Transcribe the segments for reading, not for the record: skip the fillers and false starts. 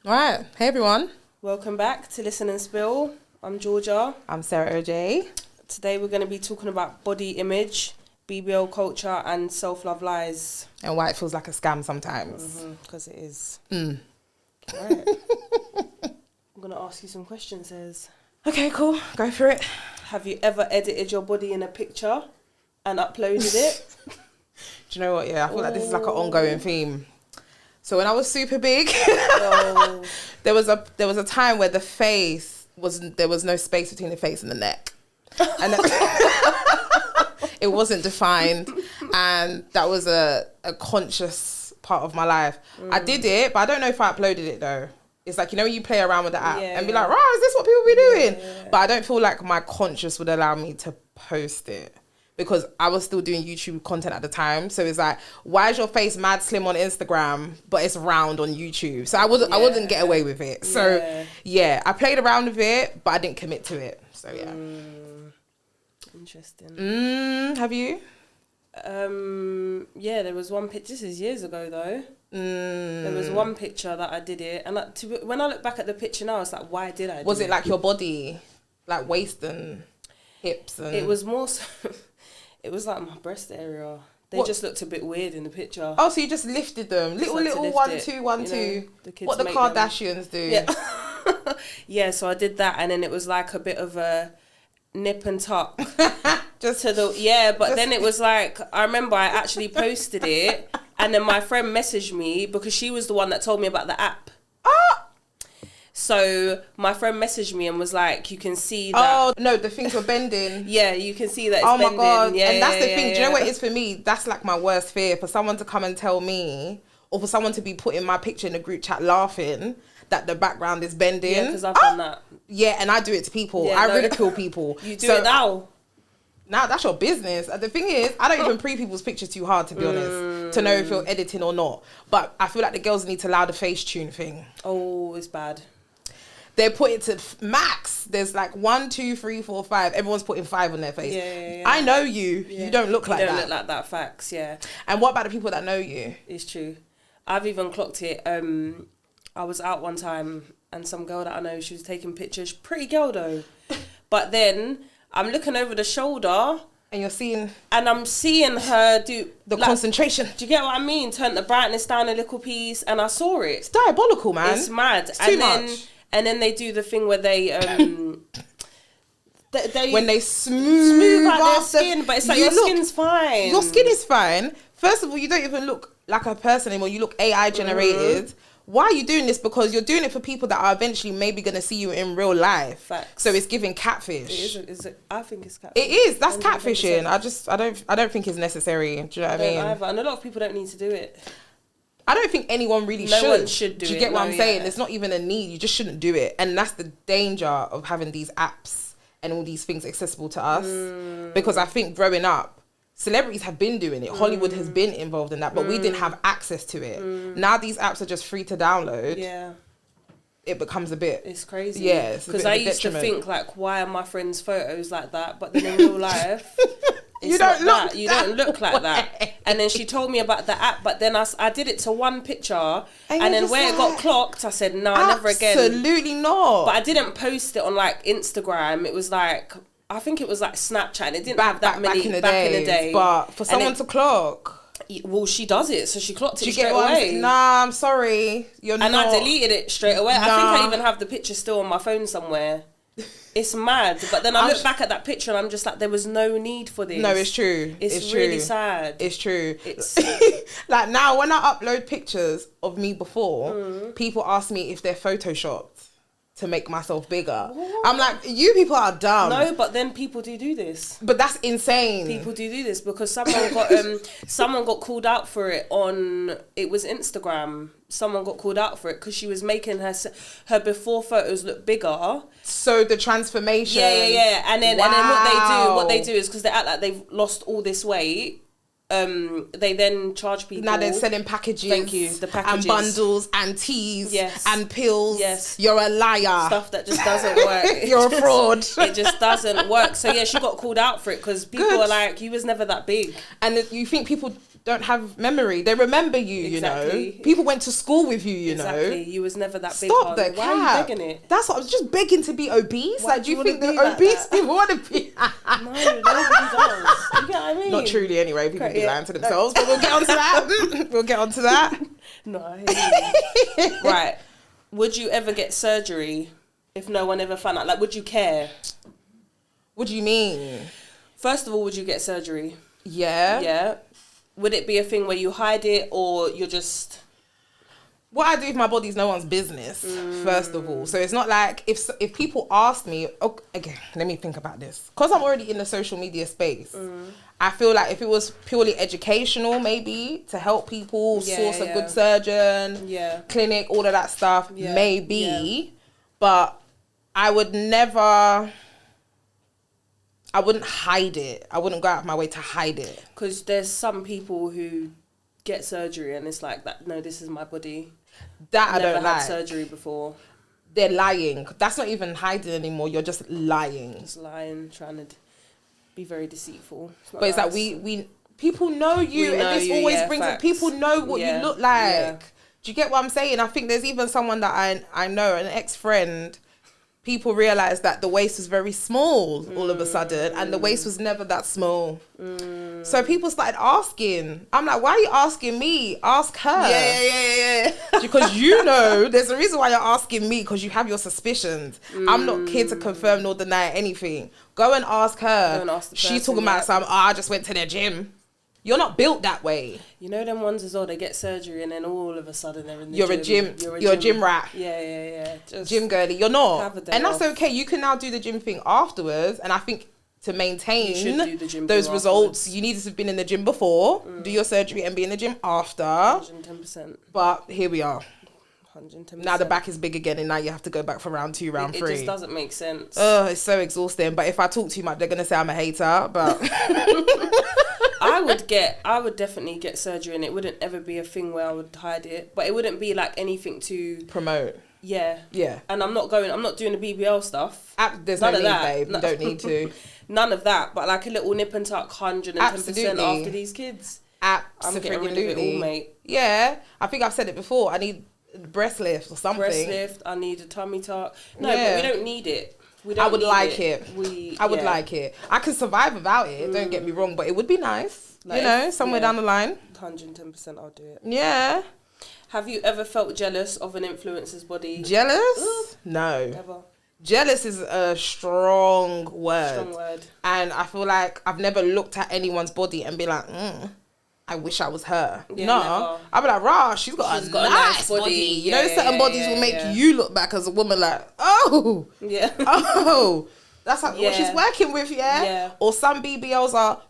Right. Hey, everyone. Welcome back to Listen and Spill. I'm Georgia. I'm Sarah OJ. Today we're going to be talking about body image, BBL culture and self-love lies. And why it feels like a scam sometimes. Because it is. Mm. Right. I'm going to ask you some questions, Says. Okay, cool. Go for it. Have you ever edited your body in a picture and uploaded it? Do you know what? Yeah, I feel like this is like an ongoing theme. So when I was super big, there was a time where there was no space between the face and the neck. And it wasn't defined, and that was a conscious part of my life. I did it, but I don't know if I uploaded it though. It's like, you know, when you play around with the app and be like, "Right, is this what people be doing?" Yeah. But I don't feel like my conscience would allow me to post it because I was still doing YouTube content at the time. So it's like, why is your face mad slim on Instagram but it's round on YouTube? So I wouldn't get away with it. So yeah, I played around with it, but I didn't commit to it. So yeah. Interesting. Have you? Yeah, there was one picture. This is years ago though. There was one picture that I did it, and when I look back at the picture now, it's like, why did I do it? Was it like your body, like waist and hips? And it was more so, it was like my breast area. They just looked a bit weird in the picture. Oh, so you just lifted them. Little 1, 2, 1, 2. What the Kardashians do. Yeah. Yeah, so I did that, and then it was like a bit of a nip and tuck. But then it was like, I remember I actually posted it, and then my friend messaged me because she was the one that told me about the app. So my friend messaged me and was like, you can see that. Oh, no, the things were bending. Yeah, you can see that it's bending. Oh, my God. Yeah, and that's the thing. Do you know what it is for me? That's like my worst fear, for someone to come and tell me, or for someone to be putting my picture in a group chat laughing that the background is bending. Yeah, because I've done that. Yeah, and I do it to people. I ridicule people. You do it now? Now that's your business. The thing is, I don't even pre people's pictures too hard, to be honest, to know if you're editing or not. But I feel like the girls need to allow the face tune thing. Oh, it's bad. They put it to max. There's like 1, 2, 3, 4, 5. Everyone's putting 5 on their face. Yeah. I know you. Yeah. You don't look like that. You don't look like that. Facts. Yeah. And what about the people that know you? It's true. I've even clocked it. I was out one time and some girl that I know, she was taking pictures. Pretty girl though. But then I'm looking over the shoulder. And you're seeing... And I'm seeing her do... The concentration. Do you get what I mean? Turn the brightness down a little piece, and I saw it. It's diabolical, man. It's mad. It's too much. And then they do the thing where they... when they smooth out their skin, but it's like, your skin's fine. Your skin is fine. First of all, you don't even look like a person anymore. You look AI generated. Why are you doing this? Because you're doing it for people that are eventually maybe going to see you in real life. Facts. So it's giving catfish. I think it's catfish. It is. That's 100%. catfishing. I don't think it's necessary. Do you know what I mean? Either. And a lot of people don't need to do it. I don't think anyone really should. No one should do it. Do you get what I'm saying? There's not even a need. You just shouldn't do it. And that's the danger of having these apps and all these things accessible to us. Because I think growing up, celebrities have been doing it. Hollywood has been involved in that, but we didn't have access to it. Now these apps are just free to download. Yeah. It becomes a bit... It's crazy. Yeah, because I used to think, like, why are my friends' photos like that? But then in real life... You don't look like that. And then she told me about the app, but then I did it to one picture, and then where it got clocked, I said, no, never again. Absolutely not. But I didn't post it on like Instagram. It was like, I think it was like Snapchat, and it didn't have that many back in the day. But for someone to clock... Well, she does it, so she clocked it straight away. Nah, I'm sorry. And I deleted it straight away. I think I even have the picture still on my phone somewhere. It's mad, but then I look back at that picture and I'm just like, there was no need for this. No, it's true. It's really sad. It's true. It's like now when I upload pictures of me before, people ask me if they're photoshopped to make myself bigger. What? I'm like, you people are dumb. No, but then people do this. But that's insane. People do this because someone got called out for it on, it was Instagram. Someone got called out for it because she was making her before photos look bigger. So the transformation. Yeah. And then what they do is because they act like they've lost all this weight. They then charge people. Now they're selling packages. Thank you. The packages. And bundles and teas. Yes. And pills. Yes. You're a liar. Stuff that just doesn't work. You're a fraud. It just doesn't work. So yeah, she got called out for it because people are like, you was never that big. And you think people don't have memory. They remember you, Exactly. you know. People went to school with you, you know. Exactly. You was never that big. Stop the cap. Why are you begging it? That's what I was just begging to be obese. Why Like, do you wanna think the be like obese that? people want to be? No, nobody does. You get what I mean? Not truly, anyway. People be Yeah. lying to themselves, but we'll get onto that. We'll get onto that. No, I hear you. Right. Would you ever get surgery if no one ever found out? Like, would you care? What do you mean? First of all, would you get surgery? Yeah. Yeah. Would it be a thing where you hide it, or you're just... What I do with my body is no one's business, first of all. So it's not like if people ask me, again, let me think about this. Because I'm already in the social media space, I feel like if it was purely educational, maybe, to help people, source a good surgeon, clinic, all of that stuff, maybe. Yeah. But I would never... I wouldn't hide it. I wouldn't go out of my way to hide it. Because there's some people who get surgery and it's like that. No, this is my body. That I don't never like. had surgery before. They're lying. That's not even hiding anymore. You're just lying. Just lying, trying to be very deceitful. But it's like we people know you, and this always brings it. People know what you look like. Yeah. Do you get what I'm saying? I think there's even someone that I know, an ex-friend. People realised that the waist was very small all of a sudden, and the waist was never that small. So people started asking. I'm like, why are you asking me? Ask her. Yeah. Because you know, there's a reason why you're asking me, because you have your suspicions. I'm not here to confirm nor deny anything. Go and ask her. Go and ask the She's person, talking about some, I just went to the gym. You're not built that way. You know them ones as well, they get surgery and then all of a sudden they're in the gym. You're a gym rat. Yeah. Just gym girly. You're not. And that's off. okay. You can now do the gym thing afterwards. And I think to maintain those results, afterwards. You needed to have been in the gym before, do your surgery and be in the gym after. 110%. But here we are. 110%. Now the back is big again and now you have to go back for round 2, round 3. It just doesn't make sense. It's so exhausting. But if I talk too much, they're going to say I'm a hater. But... I would definitely get surgery, and it wouldn't ever be a thing where I would hide it, but it wouldn't be like anything to promote. Yeah. And I'm not doing the BBL stuff. There's no need, babe. You don't need to. None of that, but like a little nip and tuck, 110% after these kids. Absolutely. I'm getting rid of it all, mate. Yeah, I think I've said it before. I need breast lift or something. Breast lift. I need a tummy tuck. No, but we don't need it. I would like it. I would like it. I can survive without it. Don't get me wrong, but it would be nice. Like somewhere down the line. 110%, I'll do it. Yeah. Have you ever felt jealous of an influencer's body? Jealous? Ooh. No. Never. Jealous is a strong word. Strong word. And I feel like I've never looked at anyone's body and be like, I wish I was her. Yeah, no. I'll be like, rah, she's got a nice body. You know, certain bodies will make you look back as a woman like, oh. Yeah. Oh. That's like what she's working with, yeah? Or some BBLs are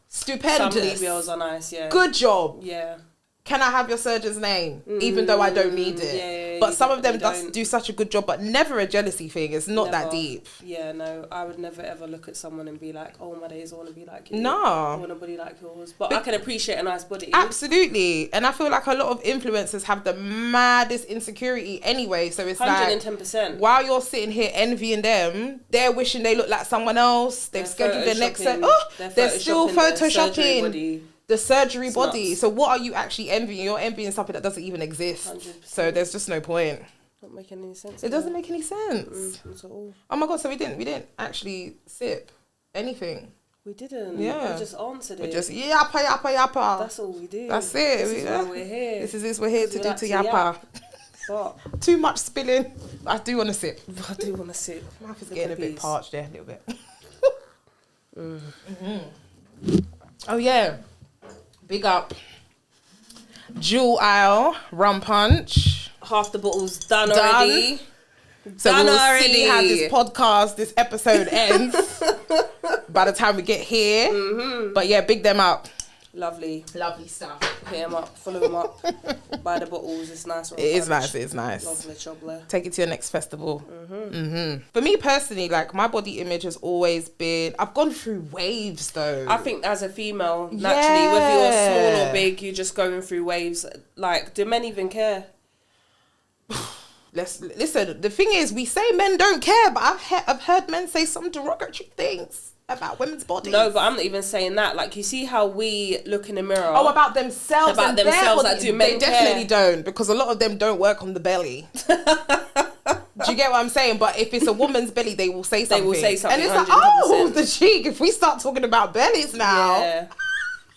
stupendous. Some BBLs are nice, yeah. Good job. Yeah. Can I have your surgeon's name? Even though I don't need it. Yeah, but some of them do such a good job, but never a jealousy thing. It's not that deep. Yeah, no. I would never ever look at someone and be like, oh my days, I want to be like you. No. I want a body like yours. But I can appreciate a nice body. Absolutely. And I feel like a lot of influencers have the maddest insecurity anyway. So it's 110%. Like, while you're sitting here envying them, they're wishing they look like someone else. They've scheduled their next set. Oh, they're still photoshopping. The surgery body. Nuts. So what are you actually envying? You're envying something that doesn't even exist. 100%. So there's just no point. Not making any sense. It doesn't make any sense. At all. Oh my god! So we didn't actually sip anything. We didn't. Yeah. We just answered it. We just yappa. That's all we do. That's it. This is why we're here. This is we're here to do to yappa. But too much spilling. I do want to sip. I do want to sip. My mouth is getting a bit parched there, a little bit. Oh yeah. Big up. Jewel Isle rum punch. Half the bottle's done already. So we'll see how this episode ends by the time we get here. But yeah, big them up. Lovely stuff. Hit them up, follow them up. Buy the bottles. It's nice. It is nice. Lovely. Take it to your next festival. For me personally, like my body image has always been. I've gone through waves though. I think as a female, naturally, whether you're small or big, you're just going through waves. Like, do men even care? listen. The thing is, we say men don't care, but I've heard men say some derogatory things about women's bodies. No, but I'm not even saying that. Like, you see how we look in the mirror. Oh, about themselves. About themselves. That do men They definitely don't, because a lot of them don't work on the belly. Do you get what I'm saying? But if it's a woman's belly, they will say something. They will say something. And it's 100%. like, oh, the cheek. If we start talking about bellies now, yeah.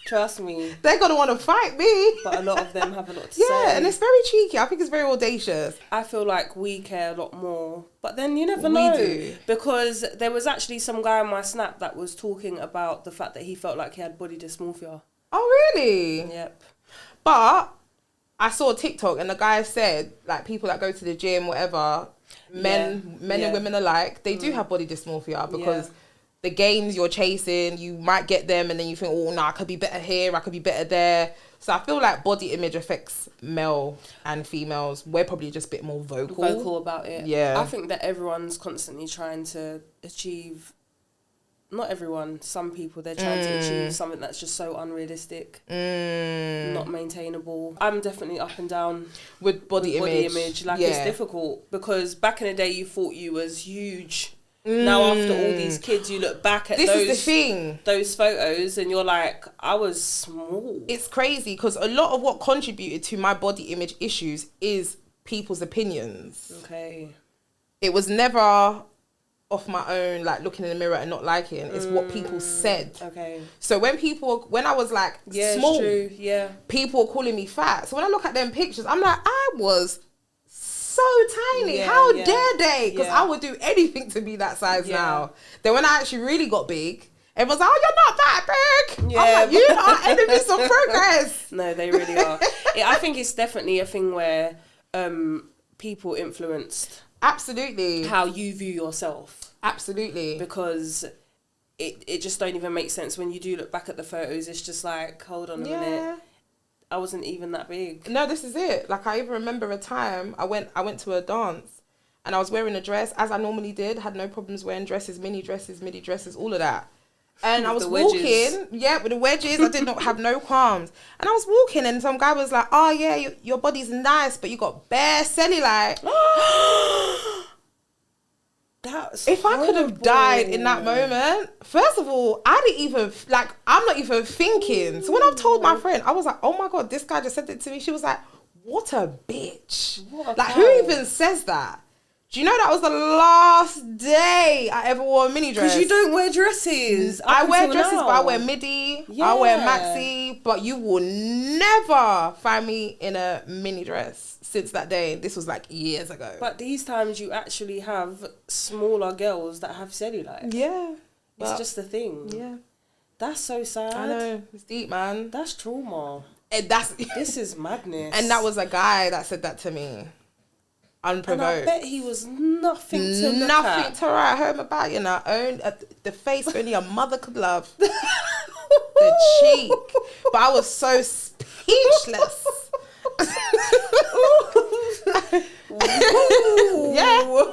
Trust me. they're going to want to fight me. But a lot of them have a lot to say. Yeah, and it's very cheeky. I think it's very audacious. I feel like we care a lot more. But then you never know. We do. Because there was actually some guy on my Snap that was talking about the fact that he felt like he had body dysmorphia. Oh, really? Yep. But I saw a TikTok and the guy said, like, people that go to the gym, whatever, men and women alike, they do have body dysmorphia because the gains you're chasing, you might get them and then you think, oh, no, I could be better here, I could be better there. So I feel like body image affects male and females. We're probably just a bit more vocal about it. Yeah. I think that everyone's constantly trying to achieve... Not everyone, some people, they're trying to achieve something that's just so unrealistic, not maintainable. I'm definitely up and down with body image. Like, it's difficult because back in the day you thought you was huge. Now after all these kids, you look back at those photos and you're like, I was small. It's crazy because a lot of what contributed to my body image issues is people's opinions. Okay. It was never off my own, like looking in the mirror and not liking. It's what people said. Okay. So when I was like small, people were calling me fat. So when I look at them pictures, I'm like, I was so tiny. How dare they? Because I would do anything to be that size now. Then when I actually really got big, everyone's like, oh, you're not that big. Yeah. I'm like, you are enemies of progress. No, they really are. I think it's definitely a thing where people influenced absolutely how you view yourself. Absolutely. Because it just don't even make sense when you do look back at the photos. It's just like, hold on a minute. I wasn't even that big. No, this is it. Like, I even remember a time I went to a dance and I was wearing a dress as I normally did. Had no problems wearing dresses, mini dresses, all of that. And I was walking, with the wedges. I did not have no qualms. And I was walking and some guy was like, oh yeah, your body's nice, but you got bare cellulite. If I could have died in that moment, first of all, I didn't even, like, I'm not even thinking. So when I told my friend, I was like, oh my God, this guy just said it to me. She was like, what a bitch. Like, who even says that? Do you know that was the last day I ever wore a mini dress? Because you don't wear dresses. I wear dresses, but I wear midi. I wear maxi. But you will never find me in a mini dress since that day. This was like years ago. But these times you actually have smaller girls that have cellulite. Yeah. It's just a thing. Yeah. That's so sad. I know. It's deep, man. That's trauma. This is madness. And that was a guy that said that to me. Unprovoked. And I bet he was nothing to write home about, you know. The face only a mother could love. The cheek. But I was so speechless.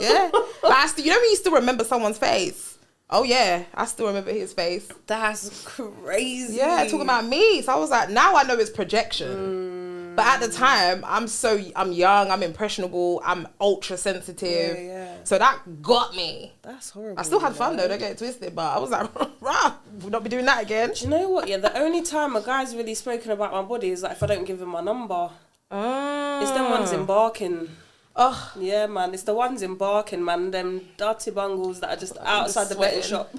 yeah. But you know when you still remember someone's face? Oh yeah, I still remember his face. That's crazy. Yeah, talking about me. So I was like, now I know it's projection. But at the time, I'm young, I'm impressionable, I'm ultra sensitive. Yeah. So that got me. That's horrible. I still had fun though, don't get it twisted, but I was like, rah, we'll not be doing that again. Do you know what? Yeah, the only time a guy's really spoken about my body is like if I don't give him my number. It's them ones embarking. Oh. Yeah, man, it's the ones embarking, man. Them dirty bungles that are just outside the betting shop.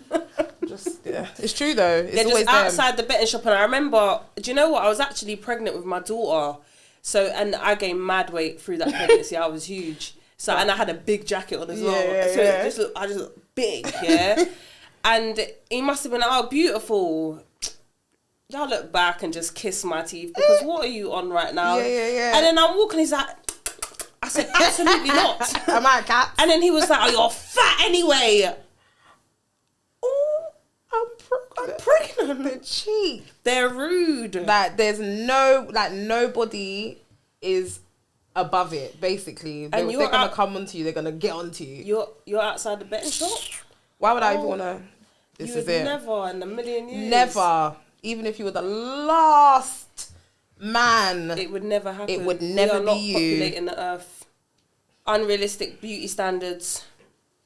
It's true though. It's They're always just outside the betting shop. And I remember, do you know what? I was actually pregnant with my daughter. So, and I gained mad weight through that pregnancy. I was huge. So, and I had a big jacket on as well. So I just looked big, yeah. And he must have been like, oh, beautiful. Y'all look back and just kiss my teeth because what are you on right now? Yeah. And then I'm walking, he's like, I said, absolutely not. Am I a cat? And then he was like, oh, you're fat anyway. Oh, I'm pregnant. The cheek. They're rude. Like, there's nobody is above it, basically. They're going to come onto you. They're going to get onto you. You're outside the betting shop? Why would I even want to? This is it. Never in a million years. Never. Even if you were the last man. It would never happen. It would never be you. We are not populating the earth. unrealistic beauty standards,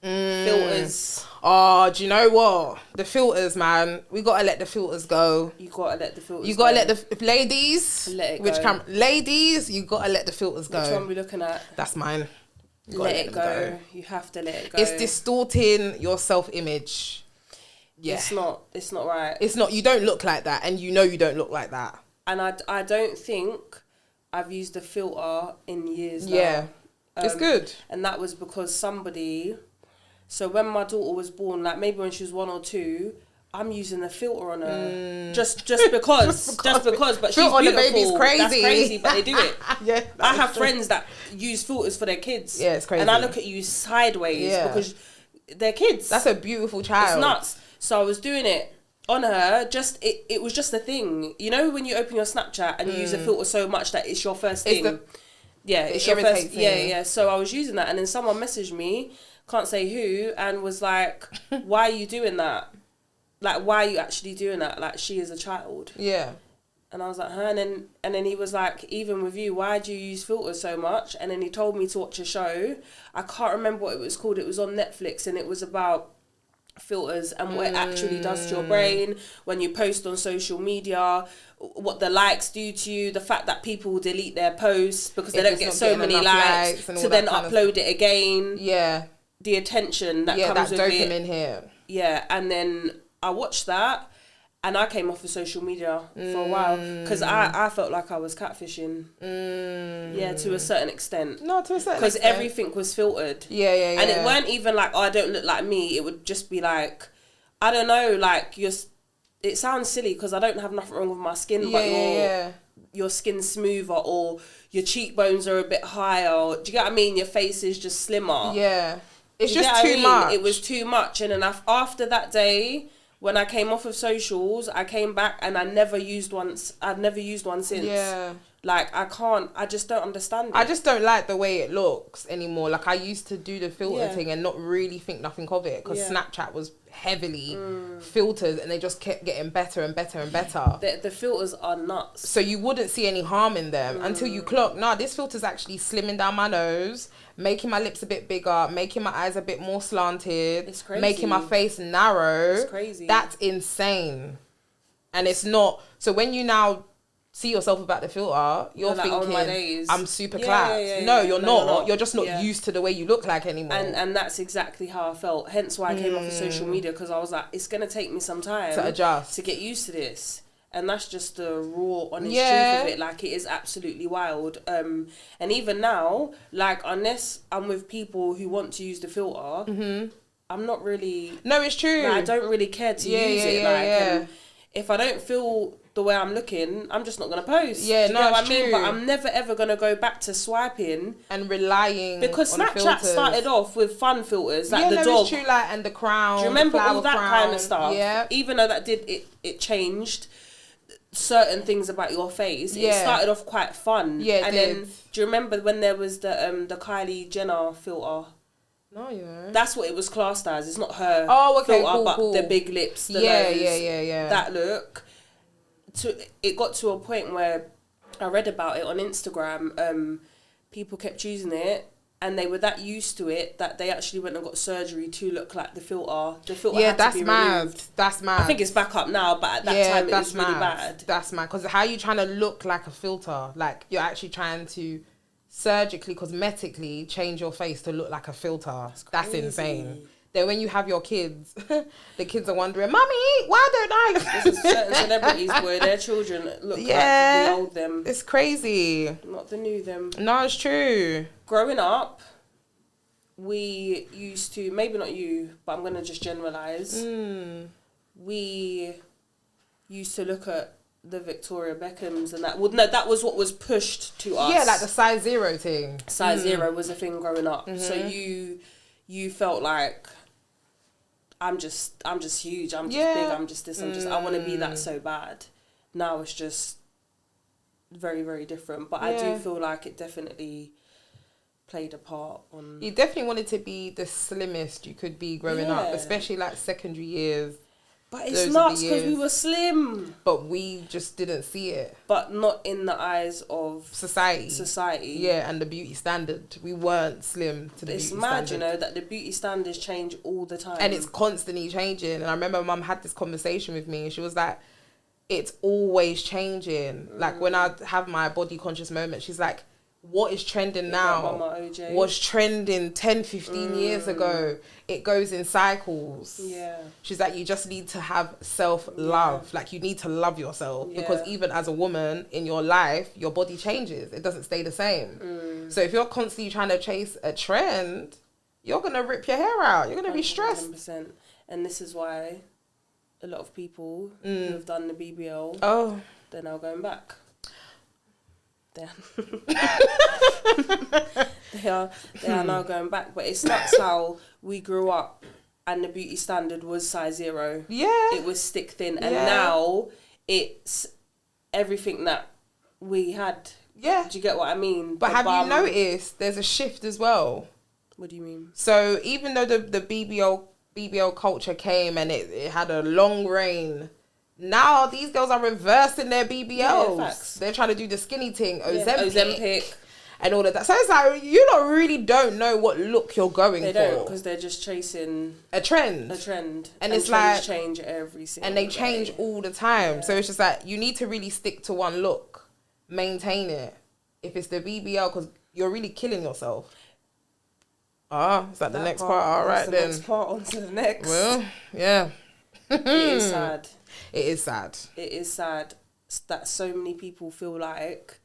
filters. Oh, do you know what? The filters, man. We gotta let the filters go. You gotta let the filters. You gotta let the ladies. Let it go. Ladies, you gotta let the filters go. Which one are we looking at? That's mine. Let it go. You have to let it go. It's distorting your self-image. Yeah. It's not right. It's not. You don't look like that, and you know you don't look like that. And I don't think I've used a filter in years now. Yeah. It's good. And that was because somebody... So when my daughter was born, like maybe when she was 1 or 2, I'm using a filter on her. Just because. But she's beautiful. On the baby's crazy. That's crazy, but they do it. Yeah, I have friends that use filters for their kids. Yeah, it's crazy. And I look at you sideways because they're kids. That's a beautiful child. It's nuts. So I was doing it on her. It was just a thing. You know when you open your Snapchat and you use a filter so much that it's your first thing? It's your first. Yeah. So I was using that, and then someone messaged me, can't say who, and was like, why are you doing that? Like, why are you actually doing that? Like, she is a child. Yeah. And I was like, huh? And then he was like, even with you, why do you use filters so much? And then he told me to watch a show. I can't remember what it was called. It was on Netflix, and it was about filters and what it actually does to your brain when you post on social media, what the likes do to you, the fact that people delete their posts because they don't get so many likes to then upload it again. Yeah. The attention that comes with it. Dopamine here. Yeah, and then I watched that and I came off of social media for a while because I felt like I was catfishing. Yeah, to a certain extent. No, to a certain extent. Because everything was filtered. Yeah. And it weren't even like, oh, I don't look like me. It would just be like, I don't know, like it sounds silly because I don't have nothing wrong with my skin, but your skin's smoother or your cheekbones are a bit higher. Or, do you get what I mean? Your face is just slimmer. Yeah. It's just too much. It was too much. And then after that day, when I came off of socials, I came back and I've never used one since. Yeah. Like, I just don't understand it. I just don't like the way it looks anymore. Like, I used to do the filter thing and not really think nothing of it because Snapchat was heavily filtered and they just kept getting better and better and better. The filters are nuts. So you wouldn't see any harm in them until you clock, this filter's actually slimming down my nose, making my lips a bit bigger, making my eyes a bit more slanted, it's crazy. Making my face narrow. It's crazy. That's insane. And it's not... So when you now see yourself about the filter, you're like, thinking, oh, my days. I'm super clapped. No, you're not. You're just not used to the way you look like anymore. And that's exactly how I felt. Hence why I came off of social media, because I was like, it's going to take me some time to adjust, to get used to this. And that's just the raw, honest truth of it. Like, it is absolutely wild. And even now, like, unless I'm with people who want to use the filter, I'm not really... No, it's true. Like, I don't really care to use it. And if I don't feel the way I'm looking, I'm just not going to post. Yeah, Do you no, know what it's I mean? true. But I'm never ever going to go back to swiping and relying because on Snapchat filters. Started off with fun filters, like the dog. It's true, like, and the crown. Do you remember all that crown? kind of stuff? Yeah. Even though that it changed certain things about your face. It started off quite fun. Yeah, and then do you remember when there was the Kylie Jenner filter? No, yeah. That's what it was classed as. It's not her filter, cool, but cool. the big lips, the nose, that look. It got to a point where I read about it on Instagram. People kept using it, and they were that used to it that they actually went and got surgery to look like the filter. The filter had to be removed. That's mad. I think it's back up now, but at that time it was really bad. That's mad. Because how are you trying to look like a filter? Like, you're actually trying to surgically, cosmetically change your face to look like a filter. That's insane. Then when you have your kids, the kids are wondering, Mummy, why don't I look? This is certain celebrities where their children look like the old them. It's crazy. Not the new them. No, it's true. Growing up, we used to, maybe not you, but I'm going to just generalise. We used to look at the Victoria Beckhams and that. Well, no, that was what was pushed to us. Yeah, like the size 0 thing. Size 0 was a thing growing up. So you felt like, I'm just huge, I'm just big, I'm just this, I want to be that so bad. Now it's just very, very different. But I do feel like it definitely played a part on... You definitely wanted to be the slimmest you could be growing up, especially like secondary years. But it's nuts because we were slim. But we just didn't see it. But not in the eyes of society. Yeah, and the beauty standard. We weren't slim to the beauty standard. It's mad, you know, that the beauty standards change all the time. And it's constantly changing. And I remember Mum had this conversation with me and she was like, it's always changing. Like when I have my body conscious moment, she's like, what is trending now was trending 10, 15 years ago. It goes in cycles. Yeah. She's like, you just need to have self-love. Yeah. Like, you need to love yourself. Yeah. Because even as a woman in your life, your body changes. It doesn't stay the same. So if you're constantly trying to chase a trend, you're going to rip your hair out. You're going to be stressed. 100%. And this is why a lot of people who have done the BBL, they're now going back. They are now going back, but it's nuts how we grew up and the beauty standard was size 0. Yeah, it was stick thin, and now it's everything that we had. Yeah, do you get what I mean? But have you noticed there's a shift as well? What do you mean? So even though the BBL culture came and it had a long reign, now these girls are reversing their BBLs. Yeah, they're trying to do the skinny thing, Ozempic, and all of that. So it's like you don't know what look you're going for. They don't, because they're just chasing a trend. And it's like change every single and they change all the time. Yeah. So it's just like you need to really stick to one look, maintain it. If it's the BBL, because you're really killing yourself. Is that the next part? All right, then. Next part, on to the next. Well, yeah. It is sad. It is sad. It is sad that so many people feel like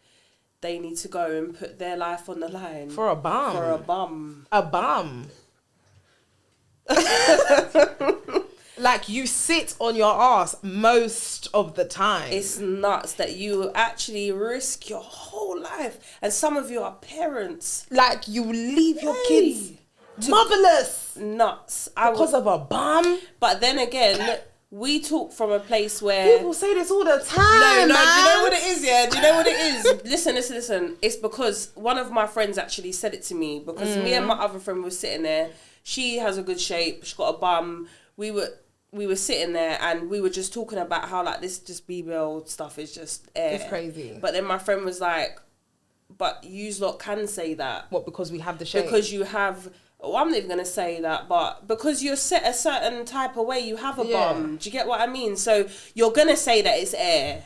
they need to go and put their life on the line. For a bum. For a bum. A bum. Like, you sit on your ass most of the time. It's nuts that you actually risk your whole life. And some of you are parents. Like, you leave your kids motherless. Nuts. Because of a bum. But then again, we talk from a place where... People say this all the time, No, do you know what it is, yeah? Do you know what it is? Listen. It's because one of my friends actually said it to me. Because me and my other friend were sitting there. She has a good shape. She's got a bum. We were sitting there and we were just talking about how, like, this just BBL stuff is just air. It's crazy. But then my friend was like, but yous lot can say that. What, because we have the shape? Because you have... Well, I'm not even going to say that, but because you're set a certain type of way, you have a bum. Do you get what I mean? So you're going to say that it's air.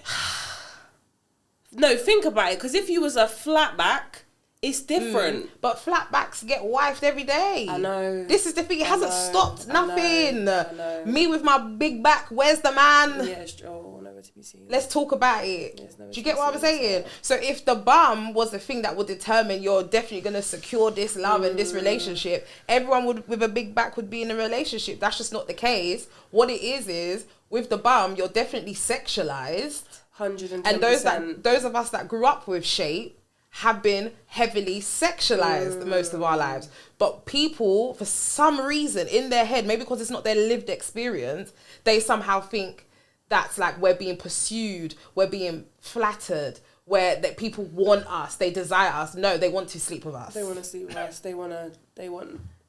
No, think about it. Because if you was a flat back, it's different. But flat backs get wifed every day. I know. This is the thing. It hasn't stopped nothing. I know. Me with my big back. Where's the man? Yeah, it's never to be seen. Let's talk about it. Do you get what I'm saying? So if the bum was the thing that would determine you're definitely going to secure this love and this relationship, everyone with a big back would be in a relationship. That's just not the case. What it is with the bum, you're definitely sexualized. 110%. And those of us that grew up with shape have been heavily sexualized most of our lives. But people, for some reason, in their head, maybe because it's not their lived experience, they somehow think that's like we're being pursued, we're being flattered, that people want us, they desire us. No, they want to sleep with us. They want to sleep with us.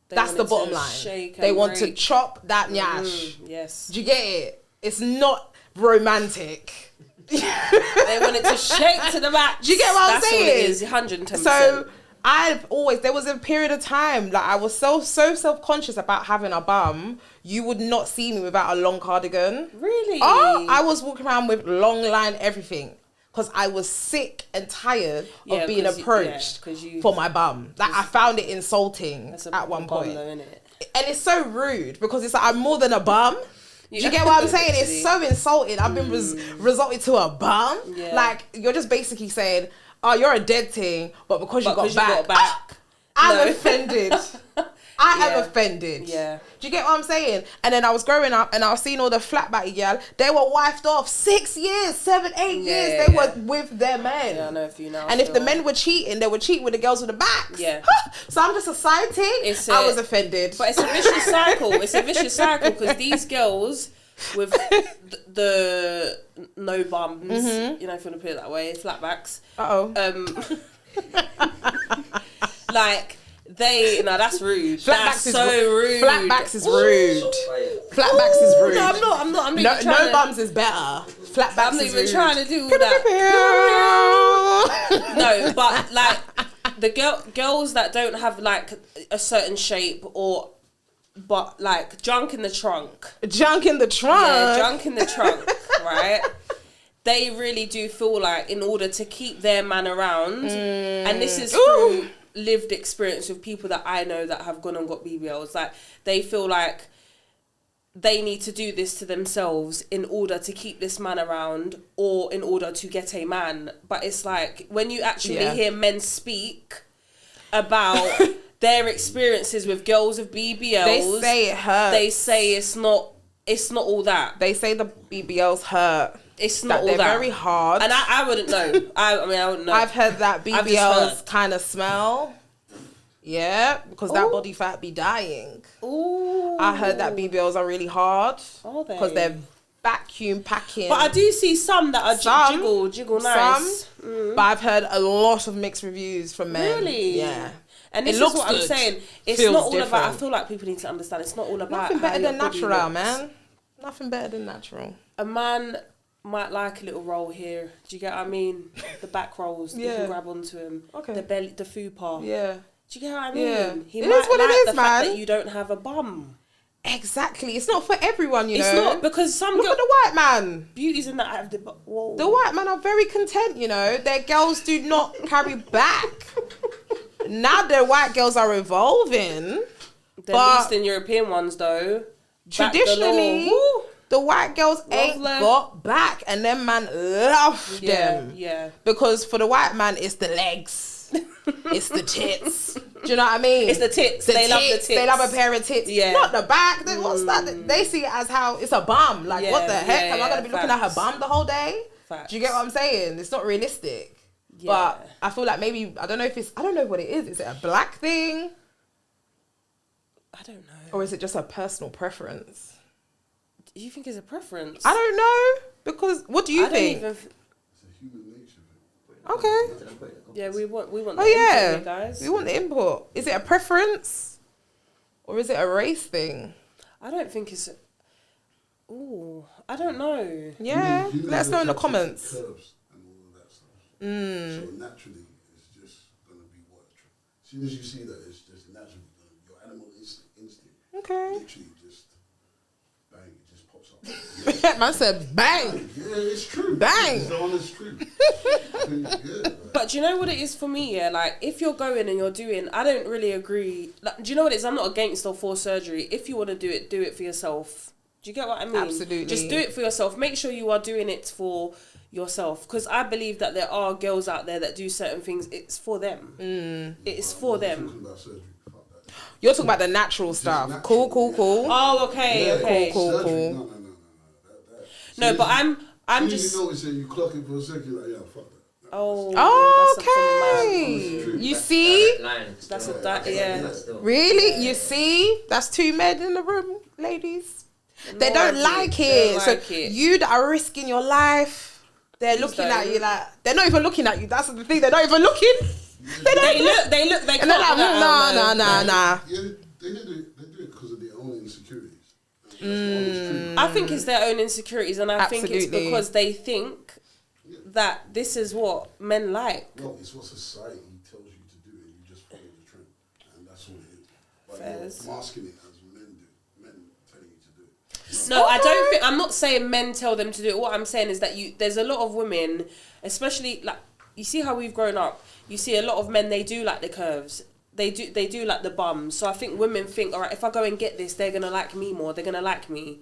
That's the bottom line. They want to chop that nyash. Yes. Do you get it? It's not romantic. They want it to shake to the max. Do you get what I'm saying? That's what it is, 110%. So there was a period of time, like, I was so self-conscious about having a bum. You would not see me without a long cardigan. Really? Oh, I was walking around with long line everything. Because I was sick and tired of being approached for my bum. Like, I found it insulting at one point. Though, innit? And it's so rude because it's like, I'm more than a bum. Do you get what I'm saying? It's so insulting. I've been resorted to a bum. Yeah. Like, you're just basically saying, oh, you're a dead thing, but because you got back. I'm offended. I am offended. Yeah. Do you get what I'm saying? And then I was growing up and I was seeing all the flat batty girl. They were wifed off 6 years, 7, 8 years. They were with their men. Yeah, I know a few now. And if the men were cheating, they would cheat with the girls with the backs. Yeah. So I'm just a side thing. I was offended. But it's a vicious cycle. It's a vicious cycle because these girls with the no bums, you know, if you want to put it that way, flatbacks. Like, that's rude. That's so rude. Flatbacks is rude. Flat backs is rude. No, I'm not. No bums is better. Flat backs I'm not is even rude. trying to do all that. No, but like the girls that don't have like a certain shape but like junk in the trunk. Junk in the trunk. Yeah, junk in the trunk, right? They really do feel like in order to keep their man around, and this is through lived experience with people that I know that have gone and got BBLs, like they feel like they need to do this to themselves in order to keep this man around or in order to get a man. But it's like when you actually hear men speak about their experiences with girls with BBLs, they say it hurts. They say it's not all that. They say the BBLs hurt. It's not all they're that. very hard. And I wouldn't know. I wouldn't know. I've heard that BBLs kind of smell. Yeah, because that body fat be dying. Ooh. I heard that BBLs are really hard. Are they? Because they're vacuum packing. But I do see some that are jiggle nice. But I've heard a lot of mixed reviews from men. Really? Yeah. And this is what I'm saying. It's not all about, I feel like people need to understand, it's not all about nothing better than natural, looks. man. Nothing better than natural. A man might like a little roll here. Do you get what I mean? The back rolls. You can grab onto him. Okay. The belly, the fupa. Yeah. Do you get what I mean? Yeah. He it might is what like it is, the man. fact that you don't have a bum. Exactly. It's not for everyone, you know. It's not, because some Look at the white man. beauties in that have the whoa. The white men are very content, you know. Their girls do not carry back. Now their white girls are evolving. The Eastern European ones, though. Traditionally, the white girls ain't got back, and them man love them. Yeah. Because for the white man, it's the legs. It's the tits. Do you know what I mean? It's the tits. They love the tits. They love a pair of tits. Yeah. Not the back. What's that? They see it as how it's a bum. Like, what the heck? Am I going to be looking at her bum the whole day? Facts. Do you get what I'm saying? It's not realistic. Yeah. But I feel like maybe, I don't know what it is. Is it a black thing? I don't know. Or is it just a personal preference? Do you think it's a preference? I don't know. Because, what do you think? It's a human nature thing. Okay. Yeah, we want the input yeah, here, guys. we want the input. Is it a preference, or is it a race thing? I don't think it's. I don't know. Yeah, let us know in the comments. Curves and all of that stuff. So naturally, it's just gonna be what. As soon as you see that, it's just naturally your animal instinct. Okay. Literally just bang, it just pops up. Man said bang. Yeah, it's true. Bang. It's the honest truth. But do you know what it is for me? Yeah, like if you're going and you're doing, I don't really agree. Like, do you know what it is? I'm not against or for surgery. If you want to do it for yourself. Do you get what I mean? Absolutely. Just do it for yourself. Make sure you are doing it for yourself, because I believe that there are girls out there that do certain things. It's for them. It's for them. Talking about surgery. Fuck that. You're talking about the natural stuff. Natural. Cool. Oh, okay, Yeah, okay. Cool. Surgery, no. No, but I'm just. just. You notice it, you clock it for a second, you're like, yeah, fuck that. Oh, Okay. You see? That's a yeah. Really? You see? That's two men in the room, ladies. They don't like it. So you that are risking your life, they're looking at you like, they're not even looking at you. That's the thing. They're not even looking. They look. They And they're like, nah. Yeah, they do it because of their own insecurities. I think it's their own insecurities, and I think it's because they think that this is what men like. No, it's what society tells you to do, and you just follow the trend, and that's all it is. But you're masking it as men do, men telling you to do it. No, I don't think. I'm not saying men tell them to do it. What I'm saying is that there's a lot of women, especially like you see how we've grown up. You see a lot of men. They do like the curves. They do like the bums. So I think women think, all right, if I go and get this, they're gonna like me more. They're gonna like me.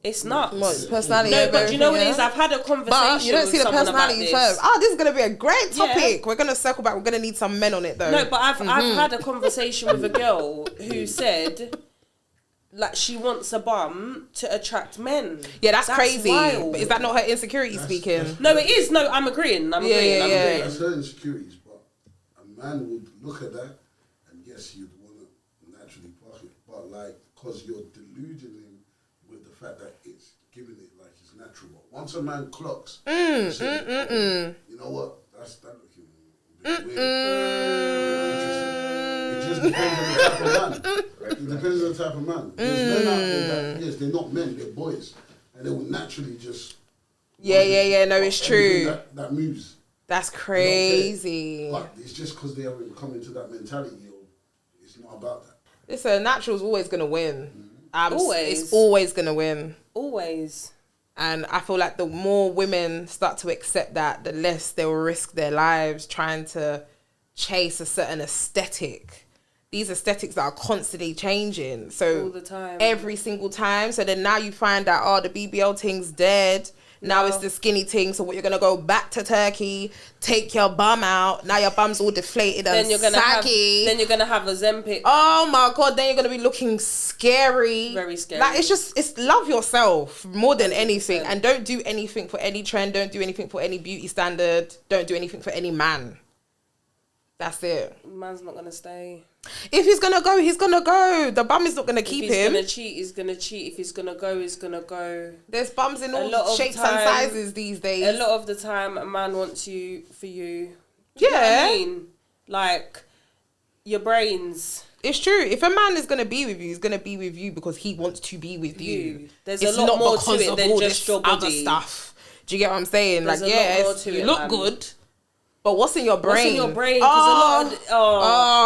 It's not. Well, it's personality. No, but do you know what it is? I've had a conversation. But you don't see the personality first. Oh, this is gonna be a great topic. Yeah. We're gonna circle back. We're gonna need some men on it though. No, but I've had a conversation with a girl who said, like, she wants a bum to attract men. Yeah, that's crazy. Wild. But is that not her insecurity speaking? No, it is. No, I'm agreeing. I'm agreeing. That's her insecurities, but a man would look at that, and yes, you'd want to naturally block it, but like, because you're deluding him with the fact that it's giving it like it's natural. But once a man clocks, you know what? That's that looking a bit weird. It It depends on the type of man. It depends on the type of man. There's men out there that, yes, they're not men, they're boys. And they will naturally just... Yeah, no, it's true. That moves. That's crazy. But it's just because they haven't come into that mentality. It's not about that. Listen, natural's always going to win. Always. It's always going to win. Always. And I feel like the more women start to accept that, the less they'll risk their lives trying to chase a certain aesthetic. These aesthetics that are constantly changing. So all the time. Every single time. So then now you find out, oh, the BBL thing's dead. Now it's the skinny thing. So what, you're going to go back to Turkey, take your bum out. Now your bum's all deflated and saggy. Then you're going to have a Ozempic. Oh my God. Then you're going to be looking scary. Very scary. Like, it's love yourself more than anything. And don't do anything for any trend. Don't do anything for any beauty standard. Don't do anything for any man. That's it. Man's not going to stay. If he's going to go, he's going to go. The bum is not going to keep him. If he's going to cheat, he's going to cheat. If he's going to go, he's going to go. There's bums in all shapes and sizes these days. A lot of the time, a man wants you for you. Yeah. You know what I mean? Like, your brains. It's true. If a man is going to be with you, he's going to be with you because he wants to be with you. There's a lot more to it than just your body. Other stuff. Do you get what I'm saying? There's like, yes, you look good. But what's in your brain? What's in your brain? Because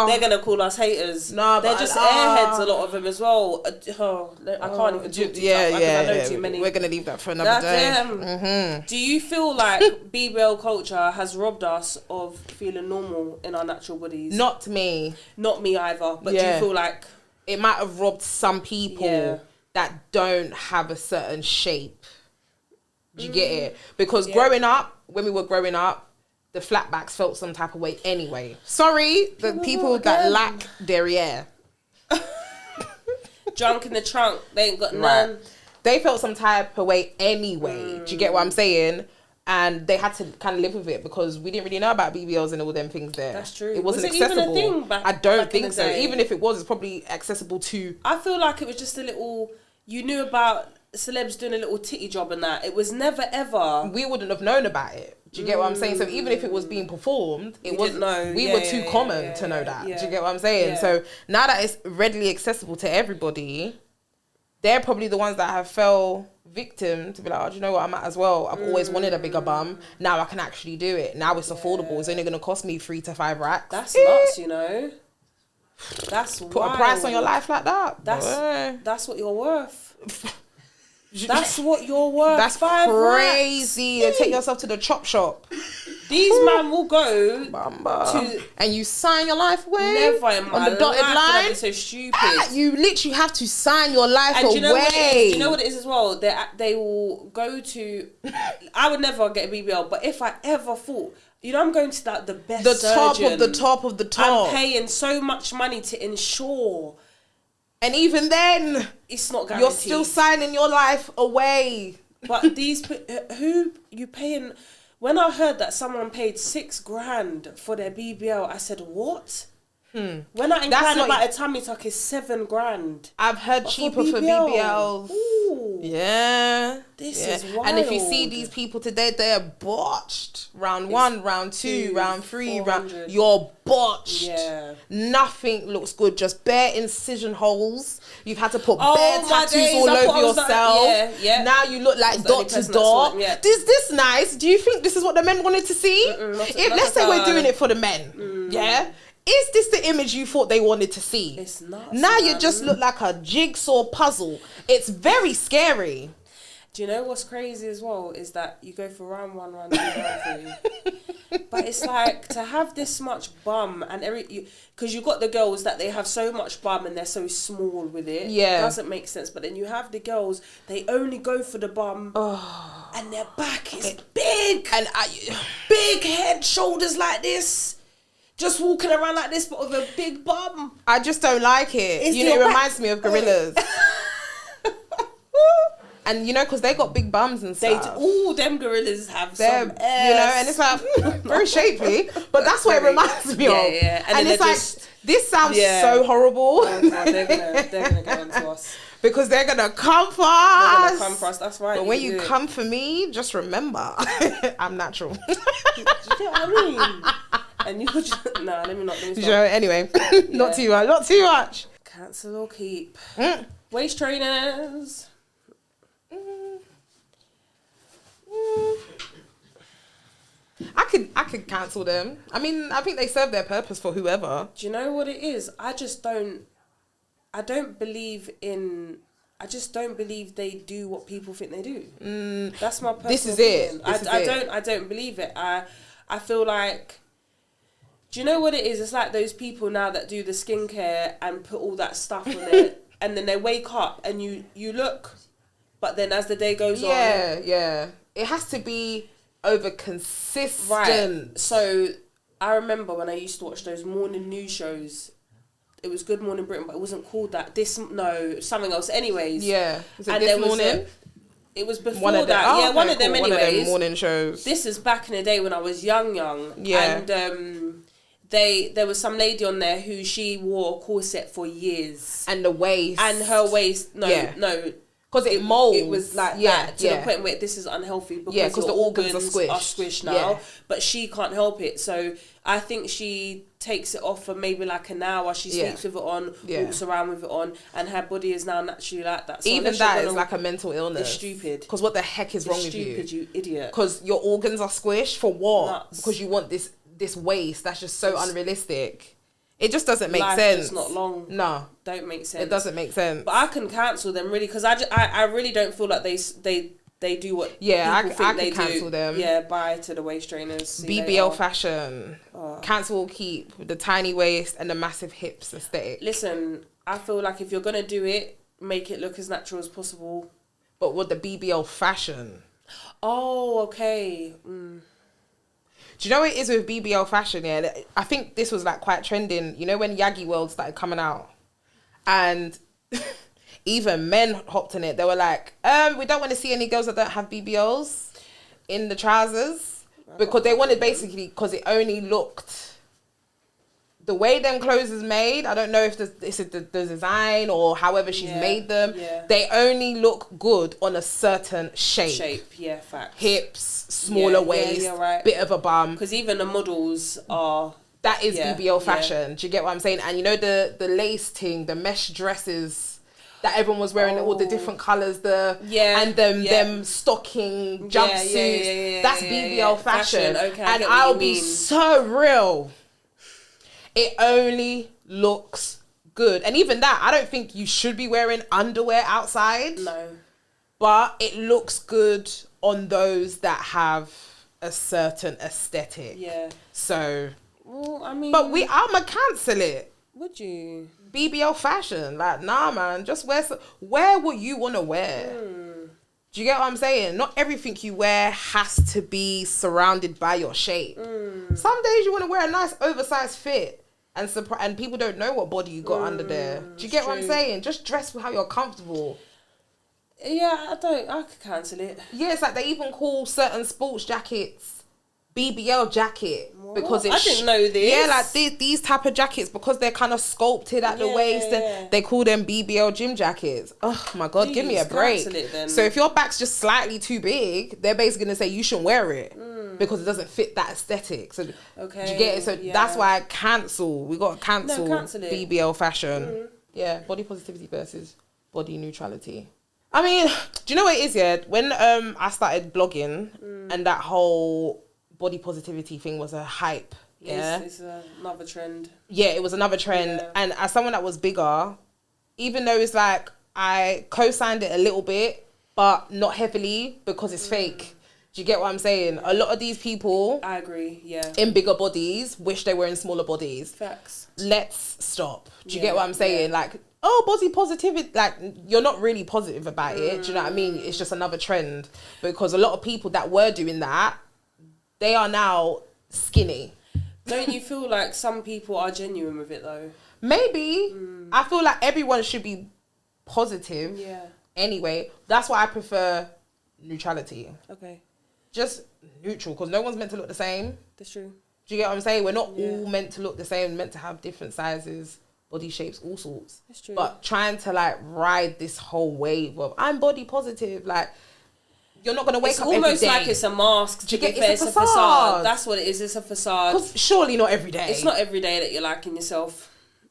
they're gonna call us haters. No, they're just airheads. A lot of them as well. I can't even talk to I know too many. We're gonna leave that for another day. Mm-hmm. Do you feel like BBL culture has robbed us of feeling normal in our natural bodies? Not me. Not me either. But do you feel like it might have robbed some people that don't have a certain shape? Do you get it? Because growing up, when we were growing up, the flatbacks felt some type of way anyway. Sorry, the people that lack derriere. Drunk in the trunk, they ain't got none. Right. They felt some type of way anyway. Do you get what I'm saying? And they had to kind of live with it because we didn't really know about BBLs and all them things there. That's true. It wasn't was it accessible. Even a thing I don't think so. Even if it was, it's probably accessible to... I feel like it was just a little... You knew about celebs doing a little titty job and that. It was never ever... We wouldn't have known about it. Do you get what I'm saying? So even if it was being performed, it wasn't. We were too common to know that. Do you get what I'm saying? Yeah. So now that it's readily accessible to everybody, they're probably the ones that have fell victim to be like, oh, do you know what? I might as well. I've always wanted a bigger bum. Now I can actually do it. Now it's affordable. It's only going to cost me 3 to 5 racks. That's nuts, you know. That's put wild. A price on your life like that. That's what you're worth. That's what you're worth. That's crazy. You take yourself to the chop shop. These man will go to and you sign your life away. Never in my on the dotted life line. Be so stupid. You literally have to sign your life away. Do you know what it is as well? They will go to. I would never get a BBL, but if I ever thought, you know, I'm going to the best surgeon. The top of the top. I'm paying so much money to ensure. And even then, it's not guaranteed. You're still signing your life away. But who you paying? When I heard that someone paid $6,000 for their BBL, I said, what? When I inquired about a tummy tuck, is $7,000. I've heard cheaper for BBLs. Ooh. Yeah. This is wild. And if you see these people today, they're botched. Round 1, round 2, round 3, you're botched. Yeah. Nothing looks good. Just bare incision holes. You've had to put bare tattoos all over yourself. Now you look like Dr. Dot. Is this nice? Do you think this is what the men wanted to see? Let's say we're doing it for the men. Yeah. Is this the image you thought they wanted to see? It's not. Now you just look like a jigsaw puzzle. It's very scary. Do you know what's crazy as well? Is that you go for round 1, round 2, round 3. But it's like to have this much bum and because you got the girls that they have so much bum and they're so small with it. Yeah. It doesn't make sense. But then you have the girls, they only go for the bum and their back is big. And big head, shoulders like this. Just walking around like this, but with a big bum. I just don't like it. It reminds me of gorillas. And because they got big bums and stuff. All them gorillas have some ass. And it's like very shapely. But that's what it reminds me of. Yeah. And it's like, this sounds so horrible. Oh, God, they're gonna go into us. Because they're gonna come for us. They're gonna come for us. That's right. But when you come for me, just remember, I'm natural. Do you know what I mean? And you could just, let me stop. Anyway, not too much. Cancel or keep. Waist trainers. I could cancel them. I mean, I think they serve their purpose for whoever. Do you know what it is? I just don't believe they do what people think they do. That's my personal This is it. I don't believe it. I feel like, do you know what it is? It's like those people now that do the skincare and put all that stuff on it, and then they wake up and you look, but then as the day goes on, yeah, it has to be over consistent. Right. So I remember when I used to watch those morning news shows. It was Good Morning Britain, but it wasn't called that. Something else. Anyways. Yeah. Was it and This Morning? It was before one of them. One of them. Anyways. One of them morning shows. This is back in the day when I was young. Yeah. And there was some lady on there who she wore a corset for years. And the waist. And her waist. No. Because it molds. It was like that to the point where this is unhealthy because the organs are squished now. Yeah. But she can't help it. So I think she takes it off for maybe like an hour. She sleeps with it on, walks around with it on, and her body is now naturally like that. So even that is like a mental illness. It's stupid. Because what the heck is wrong with you? Stupid, you idiot. Because your organs are squished for what? Nuts. Because you want this waist that's just so unrealistic. It just doesn't make Life sense. It's not long. No. Don't make sense. It doesn't make sense. But I can cancel them really because I really don't feel like they do what I think can they cancel do. them. Yeah, bye to the waist trainers. BBL fashion. Cancel or keep the tiny waist and the massive hips aesthetic. Listen, I feel like if you're going to do it, make it look as natural as possible. But with the BBL fashion. Oh, okay. Do you know what it is with BBL fashion? Yeah, I think this was like quite trending. You know when Yagi World started coming out, and even men hopped on it. They were like, we don't want to see any girls that don't have BBLs in the trousers because they wanted because it only looked the way them clothes is made. I don't know if it's the design or however she's made them. Yeah. They only look good on a certain shape. Yeah, facts. Hips, smaller waist, bit of a bum. Because even the models are... That is BBL fashion. Yeah. Do you get what I'm saying? And you know the lace thing, the mesh dresses that everyone was wearing, all the different colours, and them stocking jumpsuits. That's BBL fashion. Okay, and I'll be so real. It only looks good. And even that, I don't think you should be wearing underwear outside. No. But it looks good on those that have a certain aesthetic. Yeah. So... Well, I mean... But I'ma cancel it. Would you? BBL fashion. Like, nah, man. Just wear what you want to wear. Do you get what I'm saying? Not everything you wear has to be surrounded by your shape. Some days you want to wear a nice oversized fit. And people don't know what body you got under there. Do you get what I'm saying? Just dress with how you're comfortable. Yeah, I could cancel it. Yeah, it's like they even call certain sports jackets BBL jacket. What? Because I didn't know this. Yeah, like these type of jackets, because they're kind of sculpted at the waist, and they call them BBL gym jackets. Oh my God, give me a break. Cancel it then. So if your back's just slightly too big, they're basically going to say you shouldn't wear it because it doesn't fit that aesthetic. So do you get it? So that's why we got to cancel BBL fashion. Yeah, body positivity versus body neutrality. I mean, do you know what it is? Yeah, when I started blogging and that whole body positivity thing was a hype. Yeah, it's another trend. Yeah, it was another trend. Yeah. And as someone that was bigger, even though it's like I co-signed it a little bit, but not heavily because it's fake. Do you get what I'm saying? A lot of these people, I agree, yeah, in bigger bodies wish they were in smaller bodies. Facts. Let's stop. Do you get what I'm saying? Yeah. Like, body positivity, like, you're not really positive about it. Do you know what I mean? It's just another trend, because a lot of people that were doing that, they are now skinny. Don't you feel like some people are genuine with it though? Maybe. I feel like everyone should be positive. Yeah. Anyway, that's why I prefer neutrality. Okay. Just neutral, because no one's meant to look the same. That's true. Do you get what I'm saying? We're not all meant to look the same. We're meant to have different sizes, body shapes, all sorts. That's true. But trying to like ride this whole wave of I'm body positive, like, You're not going to wake up almost every day. like it's a mask. To It's it's a a facade. That's what it is. It's a facade. Surely not every day. It's not every day that you're liking yourself.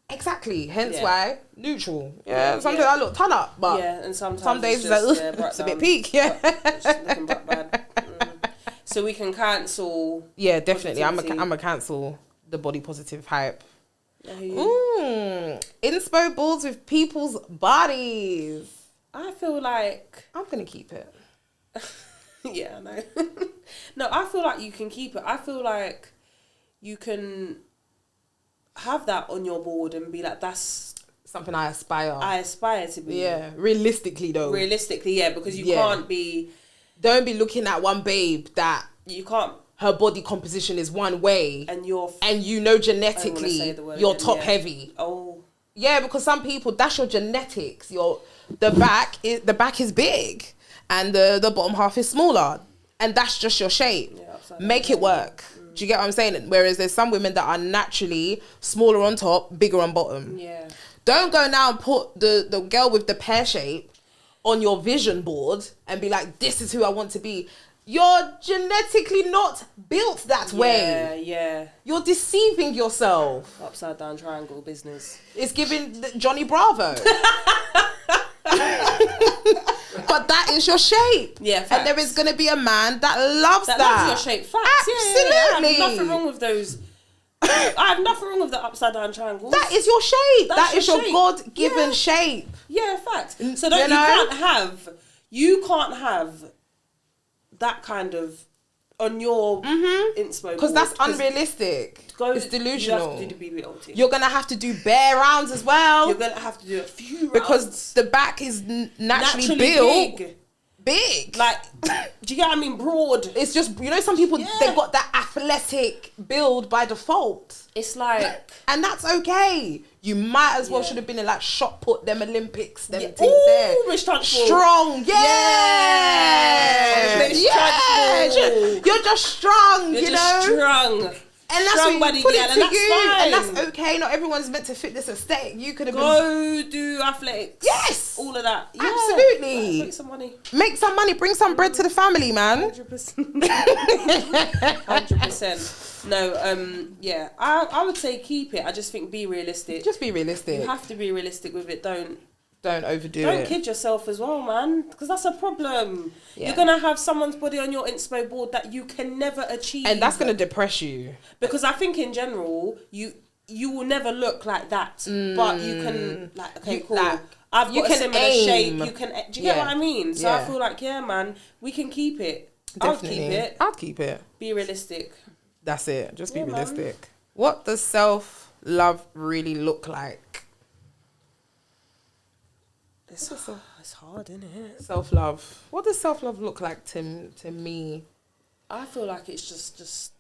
Exactly. Hence why neutral. Yeah. Sometimes I look ton up, but and sometimes some days it's just, it's a bit peak. Yeah. It's looking bad. So we can cancel. Yeah, definitely. I'm a cancel the body positive hype. Inspo balls with people's bodies. I feel like I'm gonna keep it. Yeah, I know. No, I feel like you can keep it. I feel like you can have that on your board and be like, that's something I aspire to be. Yeah, realistically though. Realistically, yeah, because you can't be. Don't be looking at one babe that you can't. Her body composition is one way, and genetically you're top heavy. Oh, yeah, because some people, that's your genetics. The back is big, and the bottom half is smaller, and that's just your shape. Yeah, make it work. Do you get what I'm saying? Whereas there's some women that are naturally smaller on top, bigger on bottom. Yeah. Don't go now and put the girl with the pear shape on your vision board and be like, this is who I want to be. You're genetically not built that way. Yeah. You're deceiving yourself. Upside down triangle business. It's giving Johnny Bravo. But that is your shape. Yeah, facts. And there is going to be a man that loves that. That loves your shape. Facts. Absolutely. Yeah. I have nothing wrong with those. I have nothing wrong with the upside down triangles. That is your shape. That is your shape. God-given shape. Yeah, facts. So you can't have that kind of on your inspo because that's unrealistic. It's delusional. You have to do the BBLT. You're gonna have to do bare rounds as well. You're gonna have to do a few rounds because the back is naturally built big. Like, do you get what I mean? Broad. It's just, some people, they've got that athletic build by default. It's like, and that's okay. You might as well should have been in like shot put, them Olympics, them things there. Rich strong, you're just strong, you're just strong. And that's strong body, put it to that's you, fine. and that's okay. Not everyone's meant to fit this aesthetic. You could have go do athletics. Yes, all of that. Yeah. Absolutely. Make some money. Make some money. Bring some bread to the family, man. 100%. 100%. No. Yeah. I would say keep it. I just think be realistic. Just be realistic. You have to be realistic with it. Don't overdo it. Don't kid yourself as well, man, because that's a problem. Yeah. You're going to have someone's body on your inspo board that you can never achieve. And that's going to depress you. Because I think in general, you will never look like that. But you can, like, okay, cool. I've got a similar shape. You can, do you get what I mean? So I feel like, yeah, man, we can keep it. Definitely. I'd keep it. Be realistic. That's it. Just be realistic. Man. What does self-love really look like? It's hard, isn't it? Self-love. What does self-love look like to me? I feel like it's just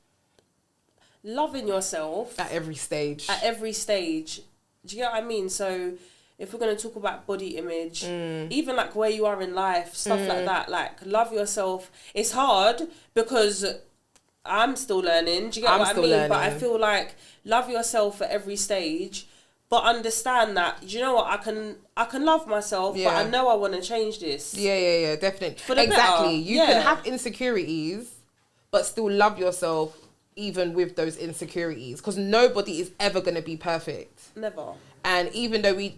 loving yourself. At every stage. At every stage. Do you get what I mean? So if we're going to talk about body image, even like where you are in life, stuff like that, like love yourself. It's hard because I'm still learning. Do you get what I mean? Learning. But I feel like love yourself at every stage. But understand that, you know what, I can love myself, but I know I want to change this. Yeah, definitely. Exactly. You can have insecurities, but still love yourself even with those insecurities. Because nobody is ever going to be perfect. Never. And even though we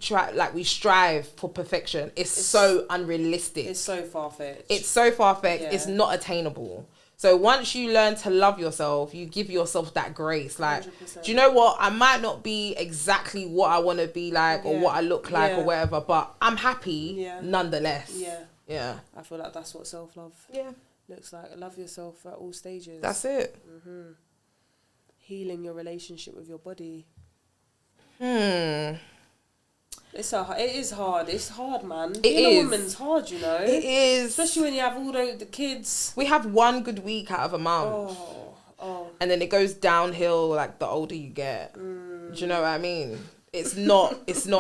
strive for perfection, it's so unrealistic. It's so far-fetched. Yeah. It's not attainable. So once you learn to love yourself, you give yourself that grace. Like, 100%. Do you know what? I might not be exactly what I want to be like or what I look like or whatever, but I'm happy nonetheless. Yeah. I feel like that's what self-love looks like. Love yourself at all stages. That's it. Healing your relationship with your body. It is hard. It's hard, man. Being a woman's hard, you know. It is. Especially when you have all the kids. We have one good week out of a month. Oh. And then it goes downhill like the older you get. Do you know what I mean? It's not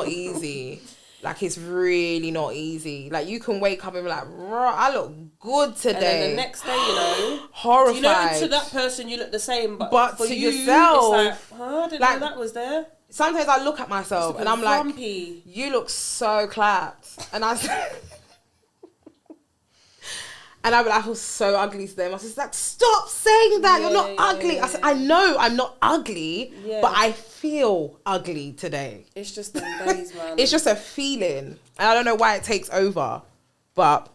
easy. Like, it's really not easy. Like, you can wake up and be like, I look good today. And then the next day, horrified. You know, to that person you look the same, but for to you, yourself, it's like, I didn't know that was there. Sometimes I look at myself and I'm grumpy. Like, you look so clapped. And And I was so ugly to them. I was just like, stop saying that. You're not ugly. I said, I know I'm not ugly, but I feel ugly today. It's just them days, man. It's just a feeling. And I don't know why it takes over, but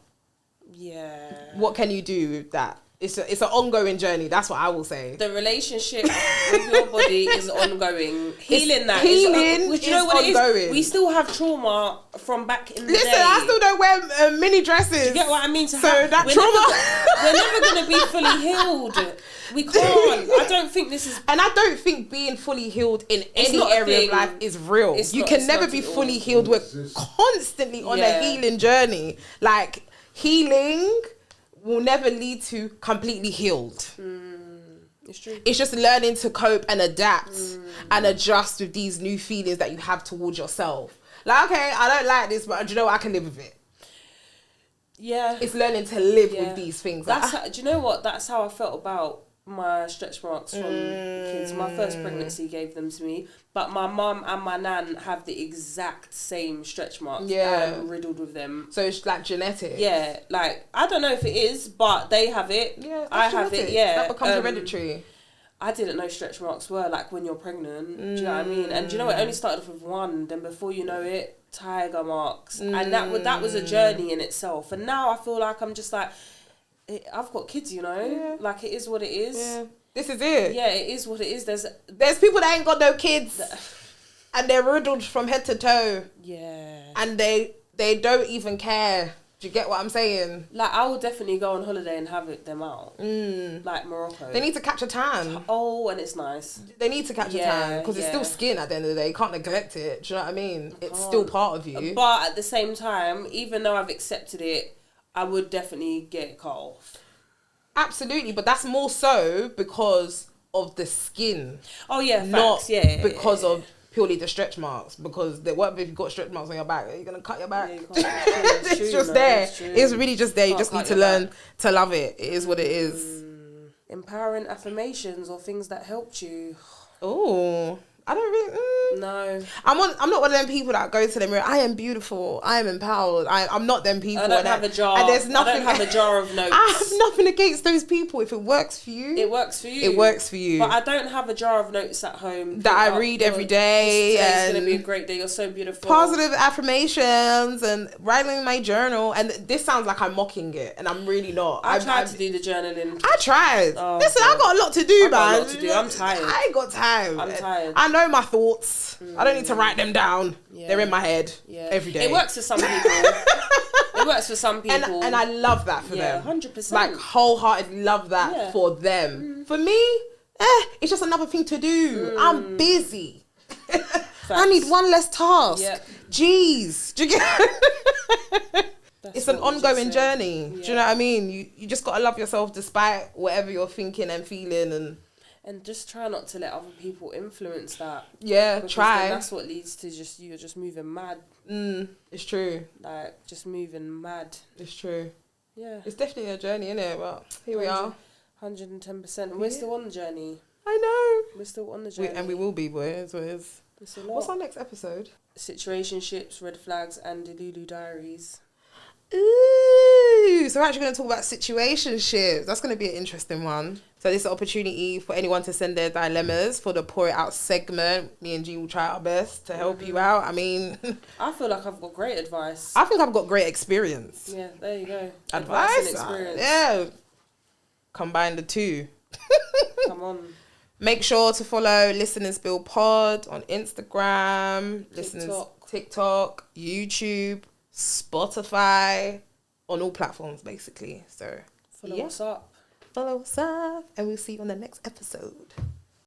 what can you do with that? It's an ongoing journey. That's what I will say. The relationship with your body is ongoing. Healing is ongoing. It is? We still have trauma from back in the day. Listen, I still don't wear mini dresses. Do you get what I mean? That we're never going to be fully healed. We can't. I don't think this is... And I don't think being fully healed in any area of life is real. You can never be fully healed. We're constantly on a healing journey. Like, healing will never lead to completely healed. It's true. It's just learning to cope and adapt and adjust with these new feelings that you have towards yourself. Like, okay, I don't like this, but do you know what? I can live with it. Yeah. It's learning to live with these things. Do you know what? That's how I felt about my stretch marks from kids. My first pregnancy gave them to me, but my mum and my nan have the exact same stretch marks. I'm riddled with them. So it's like genetic. Yeah, like I don't know if it is, but they have it. Yeah, I have it. Yeah, that becomes hereditary. I didn't know stretch marks were like when you're pregnant. Do you know what I mean? And do you know, it only started off with one. Then before you know it, tiger marks, and that was a journey in itself. And now I feel like I'm just like, I've got kids, you know. Yeah. Like, it is what it is. Yeah. This is it. Yeah, it is what it is. There's people that ain't got no kids, and they're riddled from head to toe. Yeah. And they don't even care. Do you get what I'm saying? Like, I will definitely go on holiday and have them out. Like Morocco. They need to catch a tan. Oh, and it's nice. They need to catch a tan because it's still skin at the end of the day. You can't neglect it. Do you know what I mean? It's still part of you. But at the same time, even though I've accepted it, I would definitely get it cut off. Absolutely, but that's more so because of the skin. Oh yeah, not facts. Yeah, because of purely the stretch marks. Because what if you've got stretch marks on your back? Are you gonna cut your back? Yeah, it's just there. It's really just there. You just need to learn to love it. It is what it is. Empowering affirmations or things that helped you. Oh, I don't really. No, I'm not one of them people that go to the mirror. I am beautiful. I am empowered. I'm not them people. I don't have a jar. And there's nothing. I don't have a jar of notes. I have nothing against those people. If it works for you, it works for you. It works for you. But I don't have a jar of notes at home that I read every day. It's gonna be a great day. You're so beautiful. Positive affirmations and writing in my journal. And this sounds like I'm mocking it, and I'm really not. I tried to do the journaling. I tried. Listen, I got a lot to do, man. Got a lot to do. I'm tired. I ain't got time. I'm tired. I know my thoughts. I don't need to write them down. They're in my head every day. It works for some people. It works for some people. And I love that for them. 100%. Like, wholeheartedly love that for them. For me, it's just another thing to do. I'm busy. I need one less task. Jeez. Do you get... It's an ongoing journey. Do you know what I mean? You just got to love yourself despite whatever you're thinking and feeling and just try not to let other people influence that. Yeah, because try. That's what leads to you're just moving mad. It's true. Like, just moving mad. It's true. Yeah. It's definitely a journey, innit? But here we are. 110%. We're still on the journey. I know. We're still on the journey. And we will be, boys. It's a lot. What's our next episode? Situationships, red flags, and delulu diaries. Ooh, so we're actually going to talk about situationships. That's going to be an interesting one. So this is an opportunity for anyone to send their dilemmas for the Pour It Out segment. Me and G will try our best to help you out. I mean... I feel like I've got great advice. I think I've got great experience. Yeah, there you go. Advice and experience. Yeah. Combine the two. Come on. Make sure to follow Listen and Spill Pod on Instagram, TikTok, YouTube, Spotify, on all platforms basically. So follow us up. Follow us up, and we'll see you on the next episode.